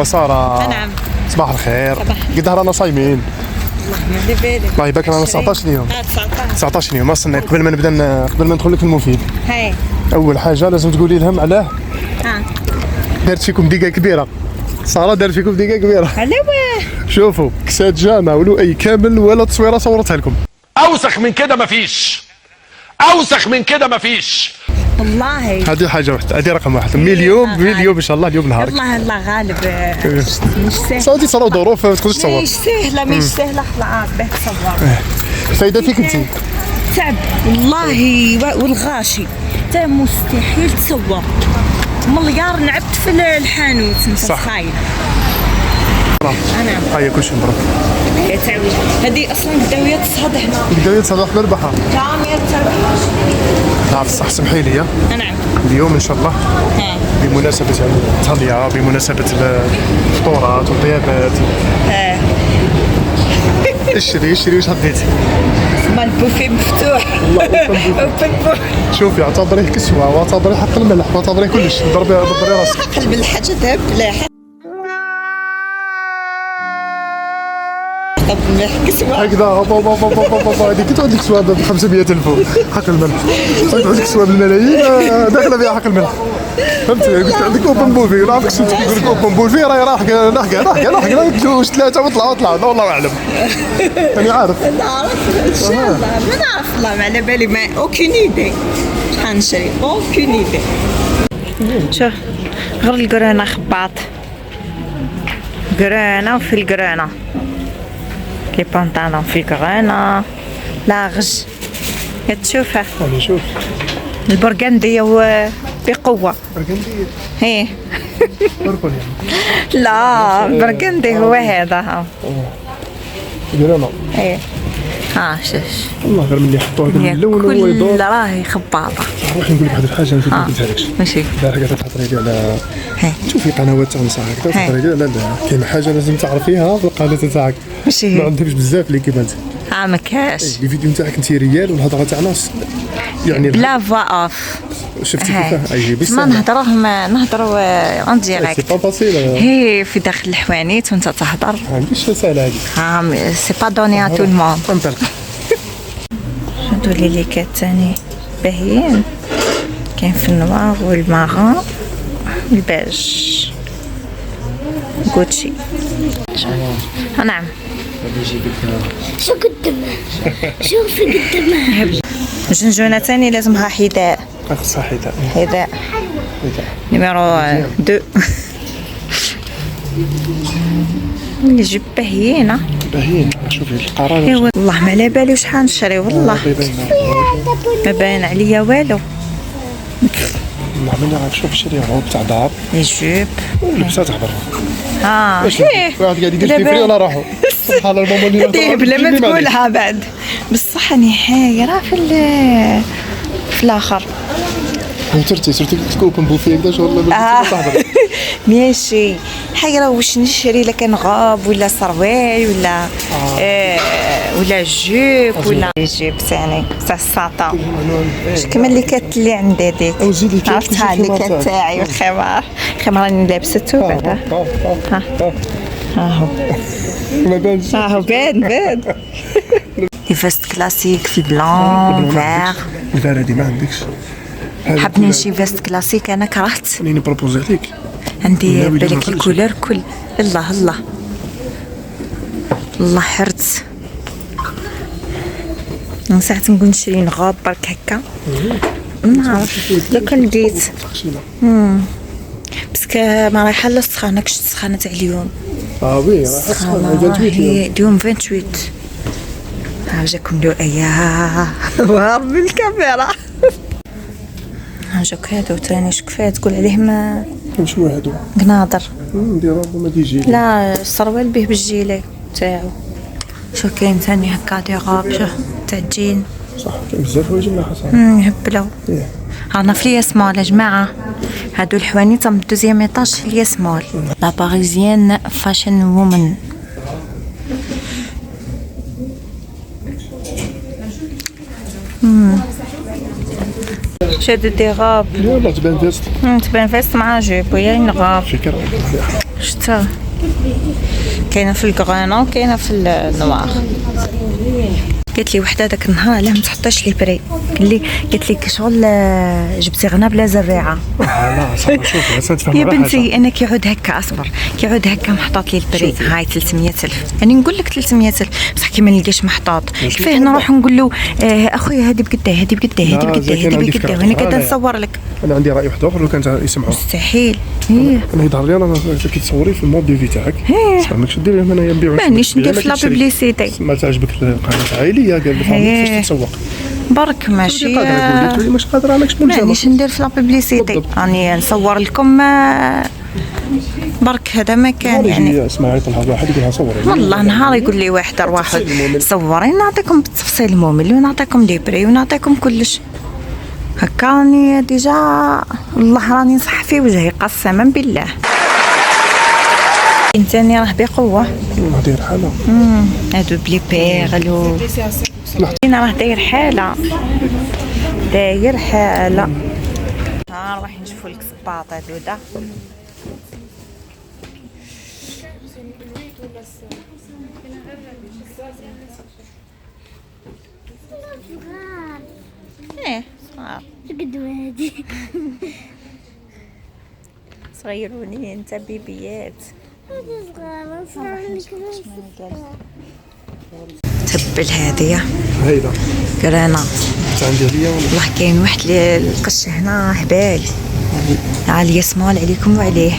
سارة، نعم. صباح الخير. صباح. قد رانا صايمين. الله ما على بالي. الله يبارك رانا 19 يوم. 19. 19 يوم. اصلا قبل ما نبدا قبل ما ندخل لك المفيد، هاي. اول حاجه لازم تقولي لهم علاه ها. دارت فيكم دقيقه كبيره. سارة دارت فيكم دقيقه كبيره. على واه. شوفوا كسات جامع ولو اي كامل ولا تصويره صورتها لكم. اوسخ من كده مفيش، اوسخ من كده مفيش. والله. هذه حاجه واحده، هذه رقم واحد. اليوم ان شاء الله اليوم نهارك. الله غالب. مش سهل. صافي صراو ظروف ما تقدرش تصور. مش سهله مش سهله خلاص به تصور. الفايده فيك انت. تعب والله والغاشي تا مستحيل تصور. مليار نعبت في الحانوت انت صح. تخيل. انا هيا كلشي مبروك. هي تعوج هذه اصلا بداو تصهد هنا. بداو يتصلح بالبحر. كاميرا تروح. نعم صح. سمحي لي نعم. اليوم ان شاء الله بمناسبة التهنئة، بمناسبة الفطورات والضيافات. اشري واش حطيتي؟ ما البوفي مفتوح. والله شوفي اعتبريه كسوة واعتبريه حق الملح واعتبريه كلش. ضربي راسك. قلب الحاجة ذهب لا كسوة هكذا هذيك تعود لك كسوة ب 500,000 حق الملح. تعود لك كسوة بالملايين داخلة فيها حق الملح. فهمتي؟ قلت عندك اوبن بوفي، ما عرفتش كنت تقول لك اوبن بوفي راهي راح قلت واش ثلاثة وطلعوا والله اعلم. راني عارف. نعرف ان شاء الله ما نعرف والله ما على بالي ما اوكين ايدي شحال نشري اوكين ايدي. شوف غير القرونة خباط قرونة وفي القرونة لي بونطالون في القرونة لاغج تشوفها. راني نشوف البرغندية هو بقوة. برغندية. هي بركوني. لا البرغندي هو هذا. قرانا. ايه ها شوف والله غير ملي حطوها باللون هو يدور. كل راهي خباطة. روحي نقول لك واحد الحاجه انا ما قلتها لكش. ماشي البارح قاعده تهضري لي على تشوفي قنوات تاع نصاحك تهضري لي لا كاين حاجه لازم تعرفيها في القناه تاعك. ماشي ما عندهمش بزاف اللي كيما انت. ما كاش لي فيديو تاعك انت ريال والهضره تاعنا يعني بلا فوا اوف. شفتي كيفاه اي بس ما نهضروا اون سي ديريكت. با فاسيل. هي في داخل الحوانيت وانت تهضر. ما عنديش سهله هذه. سي با دوني ا تو الموند. انطلق. هادو لي ليكات تاني باهيين. كاين في النوار والمارون والباج غوتشي. نعم شو قدامه شوفي قدامه جنجونة تاني لازمها حذاء. خاصها حذاء. حذاء نيميرو 2. اللي جيب باهيين باهيين. شوفي القرار. ايوا والله ما على بالي شحال نشري والله ما باين عليا والو. والله ما نعرف. شوف شري روب تاع دار لي جوب لبسات تحضر. واحد قاعد يدير في فري ولا راحوا سبحان الله. الماما اللي بلا ما تقولها بعد بصح راني حايره في الاخر. صرتي تكون بوفي هكذا شغل تحضر. ماشي حاجه واش نشري الا كان غاب ولا سروال ولا ولا جوب ولا جوب ثاني تاع الساطا كما اللي كانت اللي عندي ديك عرفتها اللي كانت تاعي والخمار. الخمار راني لابسته بعدا ها ما بانش. هو بان لي فيست كلاسيك في البلون فيغ. الفار هذه ما عندكش. حاب نمشي فيست كلاسيك انا كرهت. خليني بروبوزي عليك. عندي بالك الكولور كل الله حرت من ساعة نقول نشري نغاب برك هكا ما نعرف لو كان لقيت باسكو ما رايحة للسخانة كش السخانة تاع اليوم وي راح سخانة هي اليوم 28 جاكم له اياه وهرب بالكاميرا جاك هادو تاني شكفاه تقول عليه ما شنو هادو قناضر ندير ربما ديجي لا السروال به بالجيلي تاعو شو كاين ثاني هكا دي غاب شو تاع الجين صح كاين بزاف حوايج ملاحة صح يهبلو رانا في الياسمول يا جماعة هادو الحوانيت من الدوزيام ايطاج في الياسمول لا باريزيان فاشن وومن شادو دي غاب يلا تبان فيست تبان فيست مع جيب ويا نغاب فكرة شتا كاينه في الكغانا وكاينه في النوار قالت لي وحده داك النهار علاه ما تحطيش لي بري قالت لي شغل جبتي غنا بلا زريعه لا صح شوف يا بنتي انا كيعود هكا اصبر كيعود هكا محطوط لي البري هاي 300000 يعني نقول لك 300000 بصح كي ما نلقاش محطوط كيفاه نروح نقول له اخويا هذه بقدا هذه بقدا هذه بقدا هذه بقدا وانا قاعده نصور لك انا عندي راي واحد اخر لو كان يسمعوا مستحيل انا يظهر لي انا كي تصوري في المود دي تاعك صح ماكش دير لهم انايا نبيعوا مانيش ندير في لا بوبليسيتي ما تعجبك القناه عائليه قال لي كيفاش تتسوق برك ماشي مش قادره ماكش ملزمه مانيش ندير في لا بوبليسيتي راني نصور لكم برك هذا ما كان يعني اسمعي طلع واحد يقول لها صوري والله نهار يقول لي واحد ارواح صوري نعطيكم بالتفصيل الممل ونعطيكم دي بري ونعطيكم كلش هكا راني ديجا والله راني نصح في وجهي قسما بالله انساني راه بقوه داير حاله هادو بلي بيغلو انا راه داير حاله راح نشوفوا لك سباطه دوده ايه صغار قد هادي صغيروني انت بيبيات تبل هادية هيدا كرانا عندي ليا والله كاين واحد القش هنا هبال على يسمال عليكم وعليه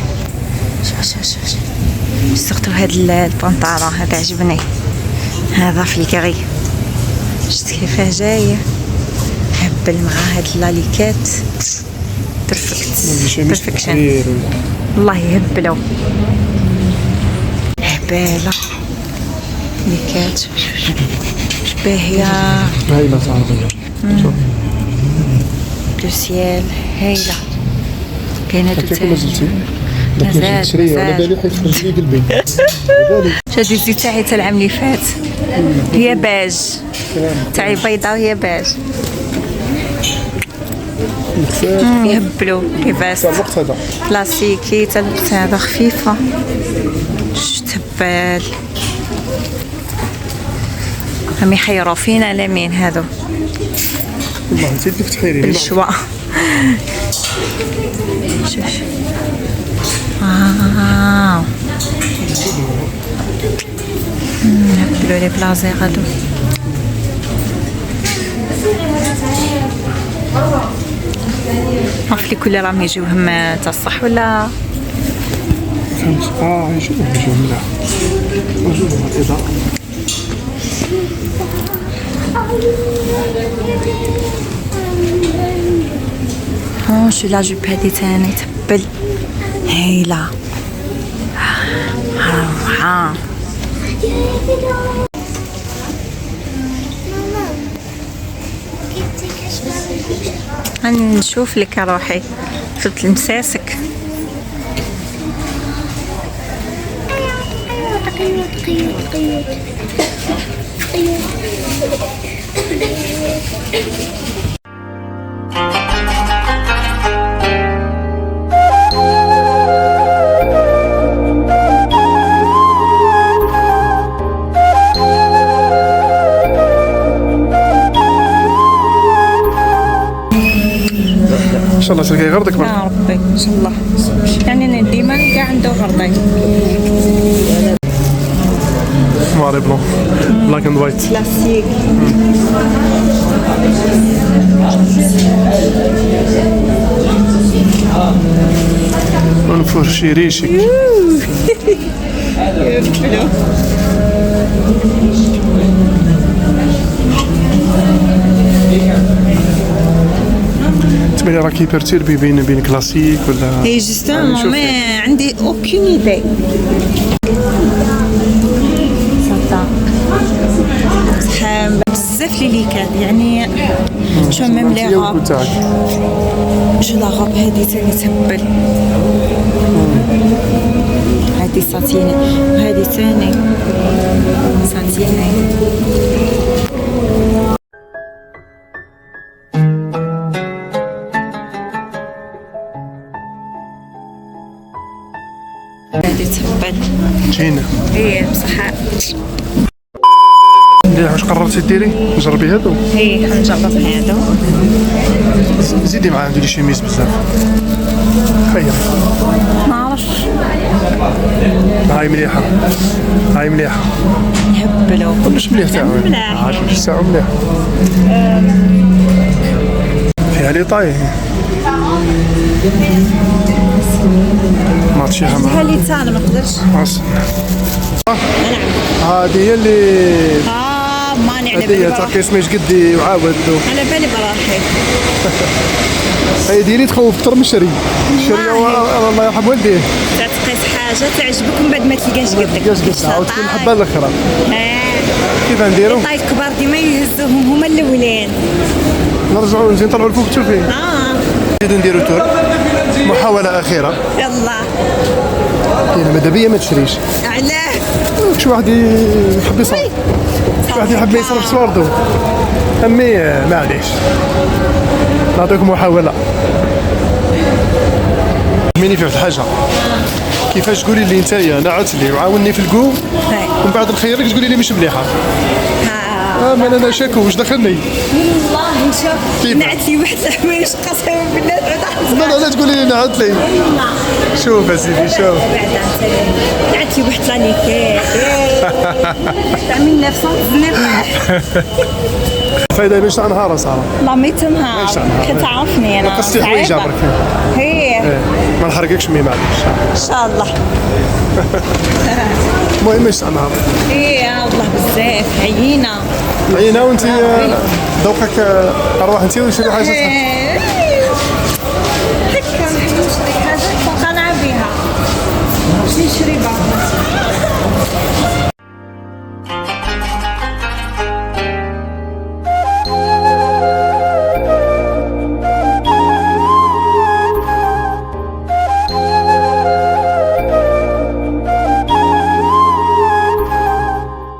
شوف سيرتو هاد البنطالون هذا عجبني هذا في الكري شفت كيفاه جاي هبل مع هاد اللاليكات بيرفكشن والله يهبلو هبالة ليكات باهية هايلة صاحبي لو سيال هايلة كاينة كيف نزلتي مازال على بالي حيت خرج لي قلبي شادي الزيت تاعي تاع العام اللي فات هي باج تاعي بيضاء وهي باج يهبلو لباس الوقت هذا كلاسيكي تاع الوقت هذا خفيفة تبال هم يحيروا فينا على مين هادو والله نسيت لك تحيري بالشوا شوف نهبلو لي بلازي غادو عرف لي كل راهم يجيوهم تاع الصح ولا فهمت يجيو ملاح يجيو الاضاءه شو لا جوب هادي تاني تبل هايلة روعة هاني نشوف لك روحي شفت المساسك قيود ان شاء الله تلقاي غردك برك يا ربي ان شاء الله يعني انا ديما نلقى عنده غرضي نوار بلون بلاك اند وايت. كلاسيك. ونفرشي ريشك. تمني راكي بيرتيربي بين كلاسيك ولا؟ هي جوستومون ما عندي اوكين ايدي. صافا صحاب بزاف لي ليكات يعني شو ميم لي غاب جو لا غاب هادي تاني تهبل. هادي ساتيني وهادي تاني ساتيني. هادي تهبل. جينا. ايه بصح مليح. واش قررتي ديري؟ جربي هادو؟ ايه حنجرب هادو. زيدي معاه ديري شيميز بزاف. خير. ما عرفتش هاي مليحة. هاي مليحة. يهبلوا كلش مليح تاعو. ملاح. كلش تاعو مليح. فيها لي طاي. ما تشيها معاه. هالي تاع انا ما نقدرش. نعم. هذه هي اللي ماني على هذه بالي هي بروحي. تاكي سميش قدي وعاود. على بالي بروحي. هي ديري تخوف اكثر من الشري. الشري الله يرحم والديه. تعتقيس حاجه تعجبك من بعد ما تلقاش قدك. عاود تكون الحبه الاخرى. كيف نديرو؟ الطاي الكبار ديما يهزوهم هما الاولين. نرجعوا نجي نطلعوا الفوق تشوفي. نزيدو نديرو تور. محاولة أخيرة. يلا. يعني ماذا بيا ما تشريش. علاه؟ شو واحد يحب يصرف. شو واحد يحب يصرف سواردو. أمي معليش. نعطيكم محاولة. ميني في واحد الحاجة. كيفاش تقولي لي نتايا نعت لي وعاوني في الكو ومن بعد نخيرك تقولي لي مش مليحة. ما انا شاكو واش دخلني. والله شوف نعت لي واحد الحوايج قسما بالله لا لا تقولي لي نعت لي. شوف اسيدي شوف. نعت لي واحد لانيكيت تاع 1919. فايدة باش تاع نهار صراحة. والله ما تنهار كتعرفني انا. قصتي حوايج برك. هي ما نحرقكش مي معليش. ان شاء الله. المهم باش تاع نهار. هي والله بزاف عيينه. عينا وانت ذوقك ارواح انت وشري حاجه هكا نشري حاجه مقتنعه بها. شنو نشري بها؟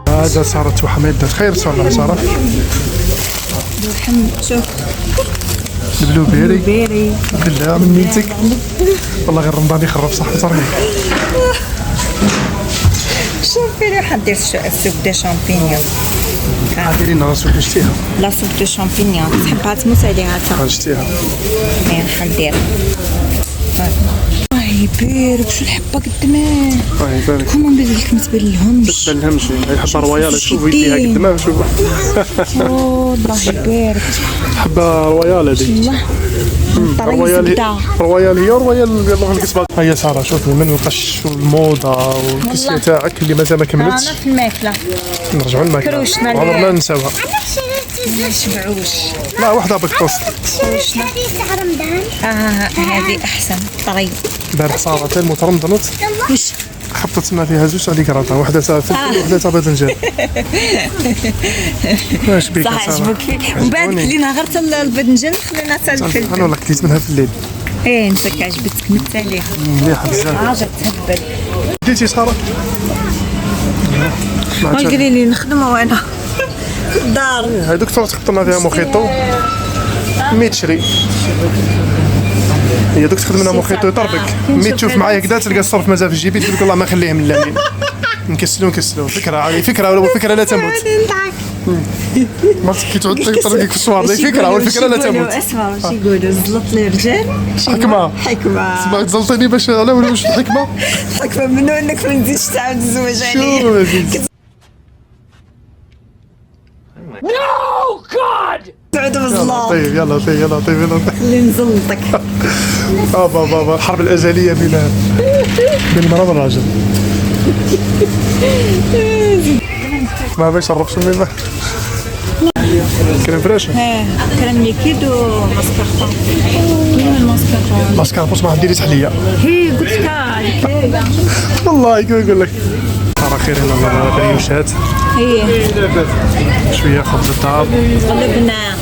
هذا صارت وحميدة خير صار صار. شوف البلو بيري بالله من نيتك والله غير رمضان يخرب صح صرني. شوفي لي حندير سوب دي شامبينيون. ديري لنا راسك شتيها. لا سوب دي شامبينيون تحبها تموت عليها تا. شتيها. مين حندير. يبارك شو الحبه قدامه. يبارك. كومون بيدلك ما تبلهمش. ما تبلهمش هي حبه رويال شوفي فيها قدامها شوف. الله يبارك. حبه رويال هذه. رويال هي رويال يلا القصبه. هيا ساره شوفي من القش والموضه والكسيه تاعك اللي مازال ما كملتش. انا في الماكله. نرجعوا للماكله. كروشنا عمرنا ننساوها. ما نشبعوش. لا وحده بك توست. كروشنا. تاع رمضان. هذه احسن طري. البارح صارت المترمضنت. وش خبطت ما فيها زوج على كراطه واحده تاع فلفل وحده تاع باذنجان. واش بيك صح عجبك فيه. ومن بعد كلينا غير تاع الباذنجان خلينا تاع الفلفل. انا والله كليت منها في الليل. ايه انت عجبتك مت عليها. مليحه بزاف. حاجه تهبل. ديتي ساره. قولي لي نخدمها وانا في الدار. هذوك تحط لنا فيها موخيطو 100 شري. هي دوك تخدم لنا موخيطو يطربك. مي تشوف معايا كدا تلقى الصرف مازال في جيبي تقول لك والله ما نخليه من اللامين. نكسلو فكره هذه فكره والفكره لا تموت. ما كي تعود تطرقك في الصوار فكره والفكره لا تموت. اسمع واش يقولوا زلط الرجال حكمه. حكمه. تزلطيني باش على واش الحكمه. الحكمه منو انك ما تزيدش تعاود الزواج عليه. شو نقعدوا يلا بالزلط. طيب يلا طيب يلا طيب يلا طيب. اللي نزلطك. بابا الحرب الازليه بين المراه والراجل. ما باش نشربش الماء. كريم فريش. كريم ليكيد وماسكاربون. وين الماسكاربون؟ ماسكاربون ما ديري تحليه. هي قلت لك والله كنقول لك. نهار خير هنا بريوشات. هي شويه خبز الدار. قلبنا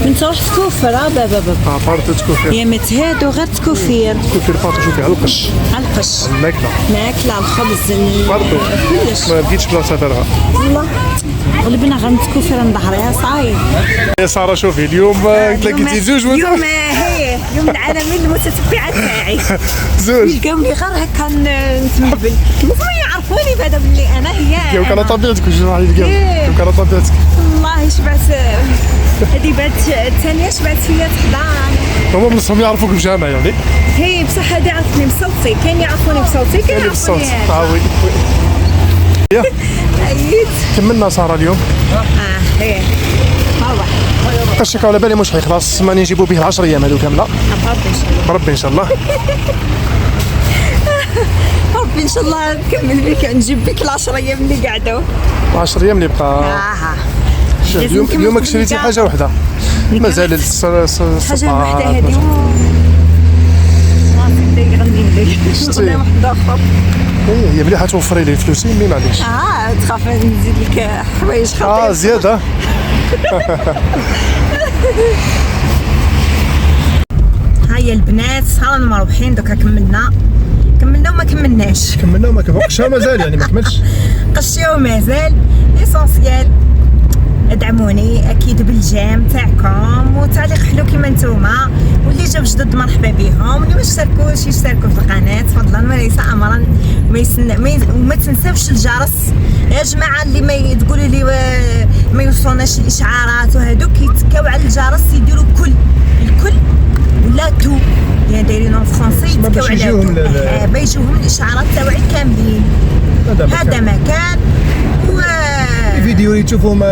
من تروح تكوفر بابا بارتو تكوفير. يا متهادو غير تكوفير تكوفير بارتو شوفي على القش. على القش الماكله. الماكلة الخبز برضو كلش ما لقيتش بلاصه فارغه. والله قلبنا غير نتكوفر عند ظهرها صايب. يا ساره شوفي اليوم تلاقيتي زوج اليوم هي يوم العالمي المتتبعات تاعي زوج. يلقاو لي غير هكا نتمهبل ما يعرفوني بعدا بلي انا هي يوم كان أنا. طبيعتك واش راح يلقاو يوم كان طبيعتك. والله شبعت هذه بات الثانيه شبعت هي تحضان. هما بنصهم يعرفوك بجامع يعني. هي بصح هذه عرفتني بصوتي كاين يعرفوني بصوتي كاين اللي بالصوت. يعرفوني وي. يا عييت كملنا ساره اليوم. هي هو قشك على بالي مش حيخلص ماني نجيبو به 10 ايام هذو كامله. ربي ان شاء الله بربي ان شاء الله. ربي ان شاء الله نكمل بك نجيب بك ال10 ايام اللي قعدوا 10 ايام اللي بقى. لازم نكمل اليوم كل شريتي كاع. حاجه واحده. مازال حاجه وحده هذه غندير لك شتي؟ شغل واحد اخر. هي مليحه توفري لي فلوسي مي معليش. تخاف نزيد لك حوايج خطير زياده. هيا البنات رانا مروحين دوكا كملنا وما كملناش كملنا وما كملش مازال يعني ما كملش. قشيو مازال ليسونسيال. ادعموني اكيد بالجيم تاعكم وتعليق حلو كيما نتوما واللي جاو جدد مرحبا بهم واللي ما اشتركوش يشتركوا في القناه فضلا وليس امرا وما تنساوش الجرس يا جماعه اللي ما تقولوا لي ما يوصلوناش الاشعارات وهذوك يتكاو على الجرس يديروا الكل ولا تو يعني دايرينهم فرونسي يتكاو على بيجيوهم الاشعارات تاوعي كاملين. هذا مكان و فيديو اللي تشوفوهم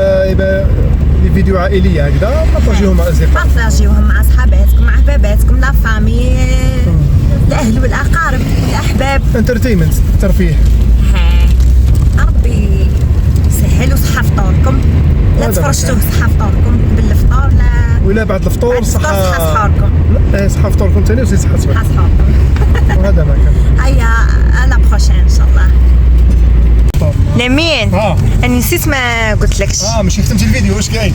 فيديو عائليه هكذا بارطاجيوهم مع الاصدقاء. بارطاجيوهم مع صحاباتكم مع حباباتكم لا فامي الاهل والاقارب والاحباب. انترتينمنت ترفيه. ربي يسهل وصحه فطوركم لا تفرشتوه صحه فطوركم قبل الفطور ولا بعد الفطور صحه سحوركم. لا صحه فطوركم ثاني وزيد صحه سحوركم. وهذا ما كان. هيا لا بروشين ان شاء الله. لمين انا نسيت ما قلت لكش. ماشي ختمتي الفيديو واش كاين.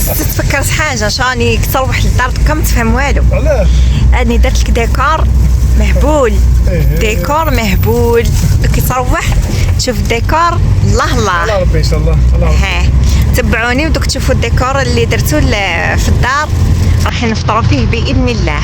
تفكرت حاجه شاني تروح للدار كم تفهم والو. علاه اني درت لك ديكور مهبول. ديكور مهبول كي تروح تشوف الديكور الله الله على ربي ان شاء الله. تبعوني ودوك تشوفوا الديكور اللي درتو في الدار راح نفطروا فيه باذن الله.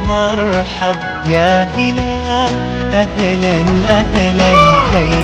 مرحب يا هلا أهلا أهلا